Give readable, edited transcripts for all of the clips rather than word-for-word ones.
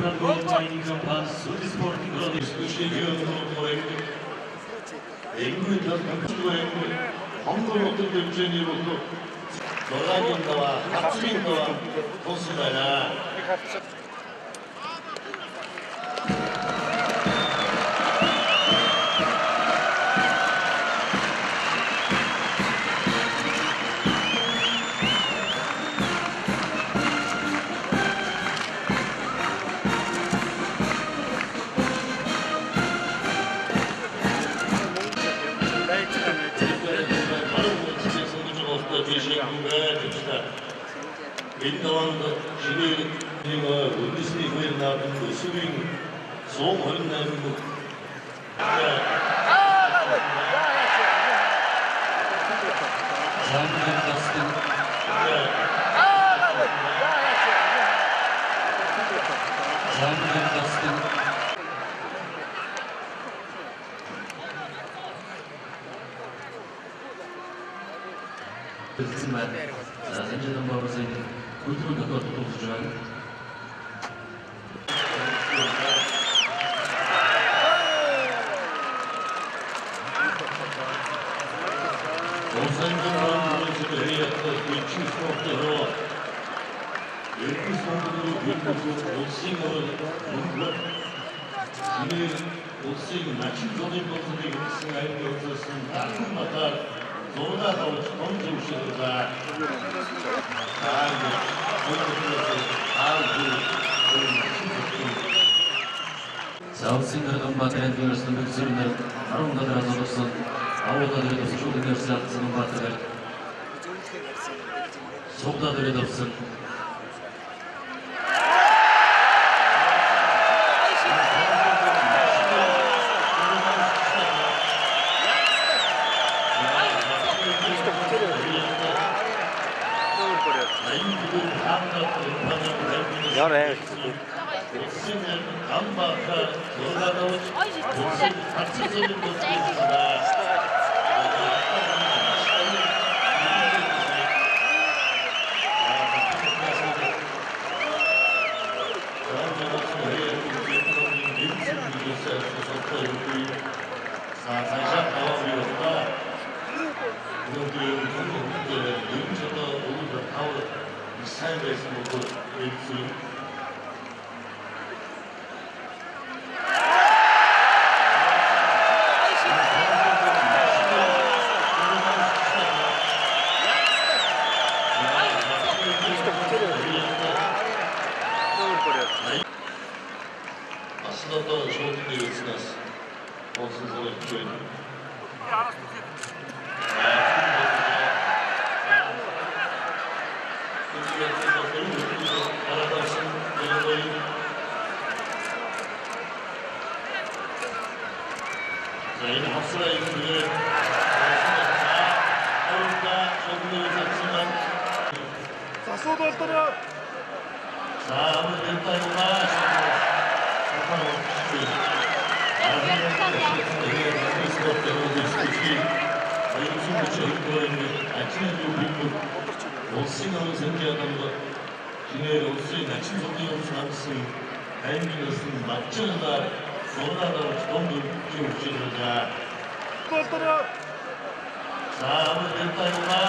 praticamente in campo sugli sport 한번 어떤 경쟁이로도 노란인가와 합수인가와 보스가나 민다원도 시리와 원리스니 후에 나쁜 그 수빙 소원은 나는 거 Kısmen önceden babasıydı. Kültürün katı tutulacak. Саусыңдардың батырын көрісінің бүксіріндір, арыңғаdır азалықсын, ауылғаdır едіпсін, жолдың көрсі ақтысының батыры. Соқтаdır едіпсін. 연애 Aslında da çok diyorsunuz. Onsuz olarak şöyle. 저희는 합수라 이분들 어렵다 조금을 잡지만 자 쏟아들어 자 아무리 됐다고나 olsun senki adamda yine olsun açın sokuyor sanırsın en bilirsin maçını da sonra da dondur uçuracak. 쏟아들어 자 아무 됐다고나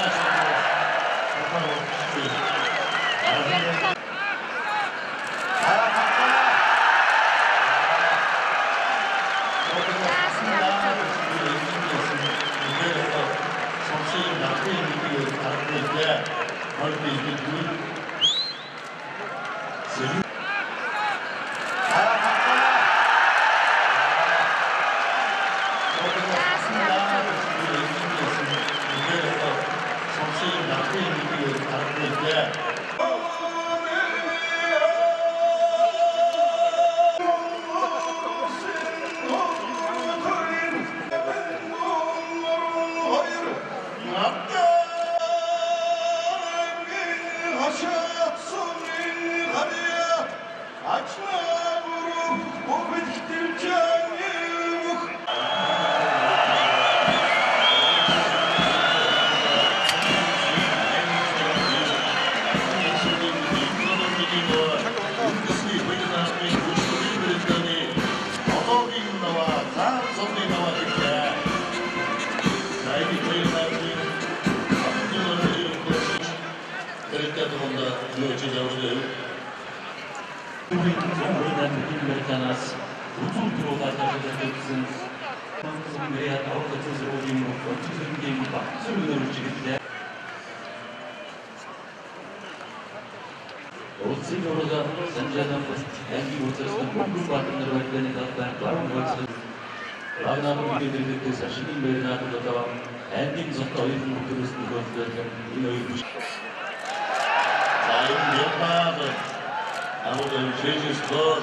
Sommerden Amerikanas 우주프로가 자신의 메야 아웃 스스로 게임 스스로 게임 스스로 움직일 때 오스로가 산자단 엔기 모터스는 공부 받는 대로 할 때니까 바로 거기서 라그나도 비디오들 그 사실이 메르나도 더 엔딩 속도 이런 것들을 쓰는 것들 이노이 자, 이번 연마는 아무래도 제주스도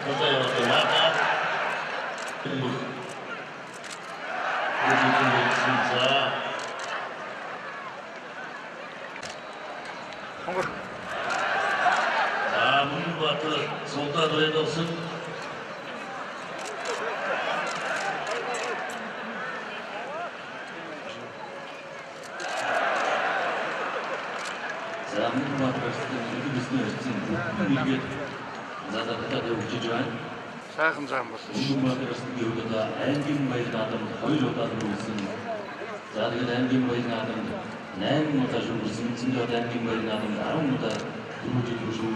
가까이 와서 나가 그리고 진짜 자, 문과 그 송가도의 것은 Zamanla başlayan ilgimizin bilgi zaten de uçucuğun Сайхан зам болсон. Уммадэрсэн гэрүүдэд аймгийн баяр наадам 2 удаа хүрсэн. За тэгээд аймгийн баяр наадамд 8 удаа хүрсэн. Цэнгүүд аймгийн баяр наадамд 10 удаа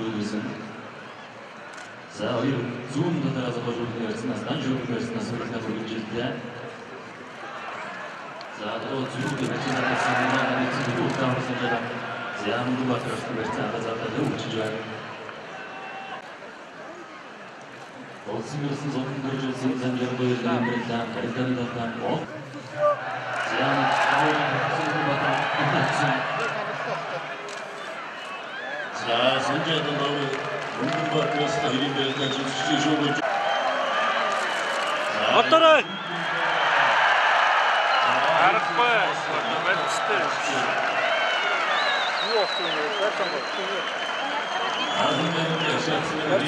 хүрсэн. За хоёр зүүн талаас хожуулсан ярьснаас данжуур ярьснаас үргэлж хүргэлжлээ. За тэгээд зүүн талаас санааны зүүн талаас санаа зямд батрахт байсан азаатад өгчжээ. Olsun zonun görücüsü zemleri doyurduğum birinden karikanıdan o. Yani sözü batan kutaksın. 자, 선제하던 너무 문과 플러스가 1인별까지 수시적으로 Моторы! Арахгүй. Мэдстэй. Юу болсон бэ? Байсан бол. 아무래도 아시아스는 우리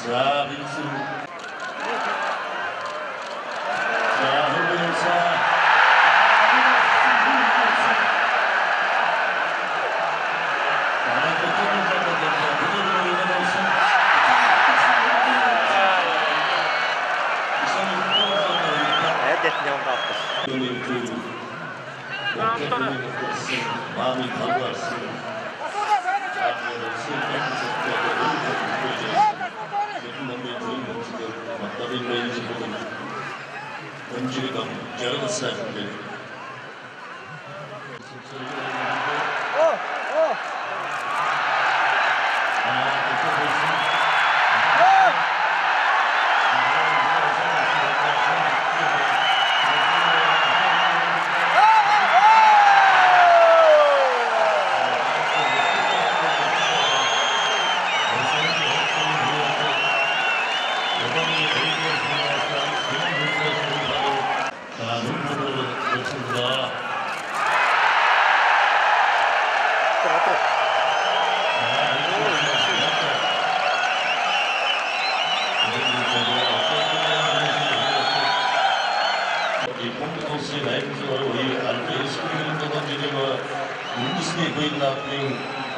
자, 빈스. 자, 허브영사. 마음이 가고왔습니다. öncelik yarın sayfında.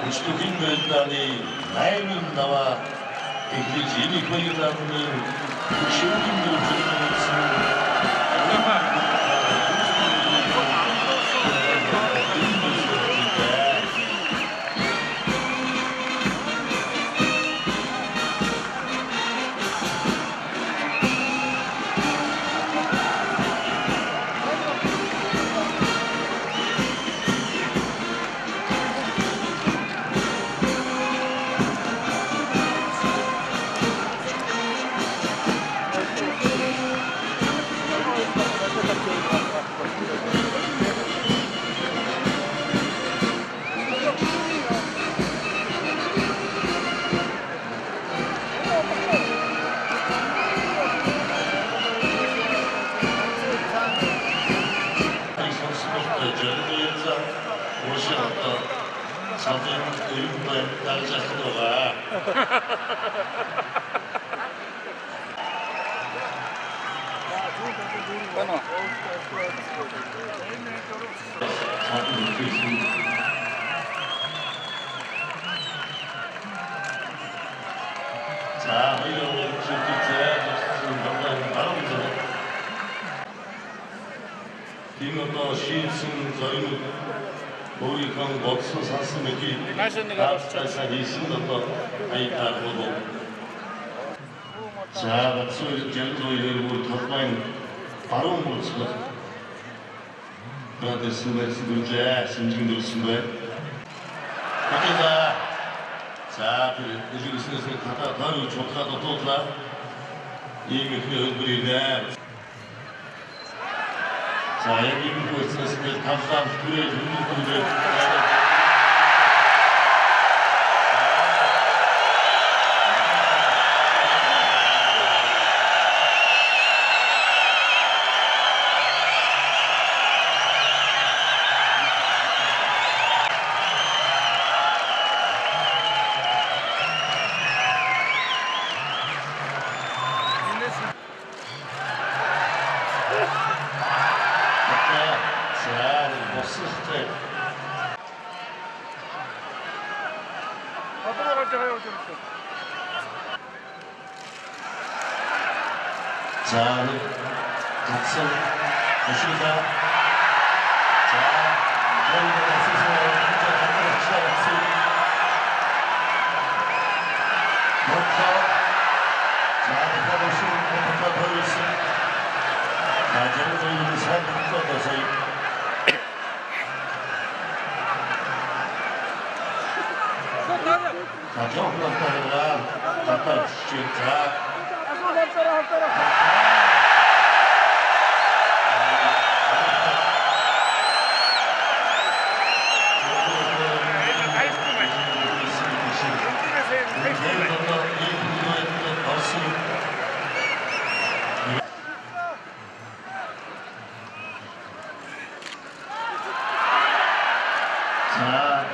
Uçtuğun bölümlerini naimin nava ekleyeceğini koyularının uçtuğun bölümlerini 다른 샷 들어가. 끊어. 자꾸 놓고 있습니다. 자, 허이로 지금 방금 바람부터 김건도 시승 저희 우리 강 목수 사스미기 앞자사 이승건도 아이타 보고 자, 박수 젠도 일부 탑라인 바로 못 쳐. 그런데 승부에 심증도 승부에 어떤다. 자, 그중에 있으면서 가다 바로 조카도 또다 이미 그 얼굴이네. 자, 여기 입고 있으면서 감사함 그래 중국분들 자, 각성 보십니다. 자, 저희가 스스로 혼자 갖고 치아갔어요. 자, 보시면 공부가 더 있습니다. 자, 저희는 사람들이 떠나서 자, 조금 따라가 갖다 주시죠. 자, 자,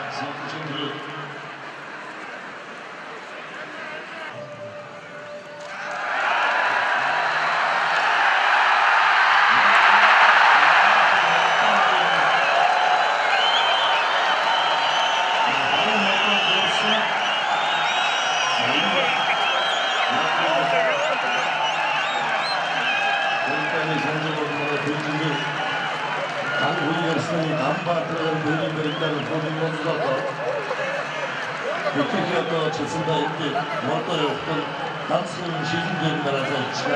선수들 간바 들어가는 보이는 있다는 보는 것도 그렇게 또 쳤습니다. 이렇게 뭐또 어떤 단순한 시즌적인 나라서 치가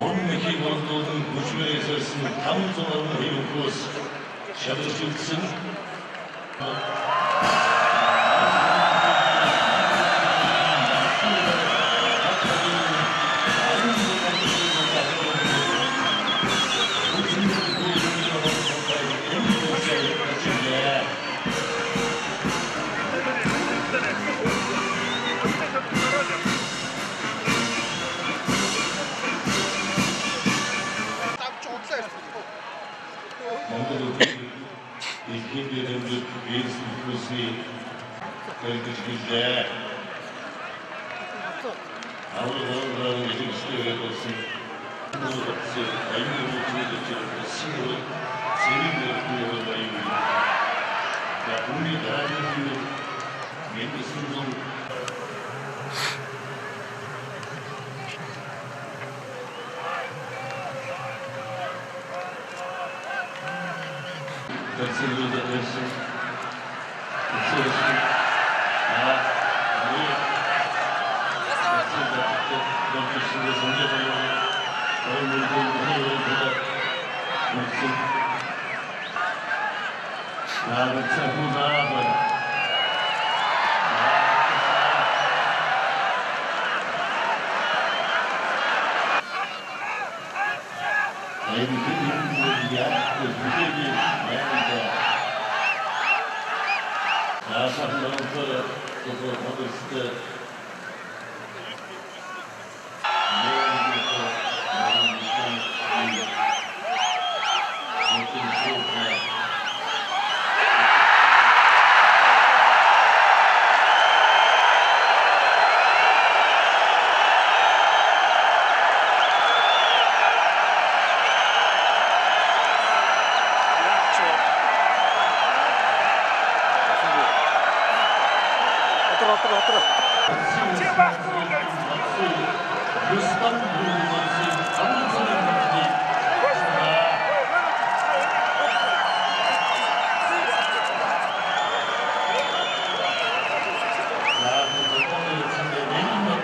본맥이 모든 구주면에 있었으면 감성하는 이런 것을 샤도실슨 아무런 예정 시대에 것은 아이들을 보여줬죠. 신으로 재미를 보여줬다 이유입니다. 자, 국민 나라는 멘트 순종 결승으로 결승 Rüstem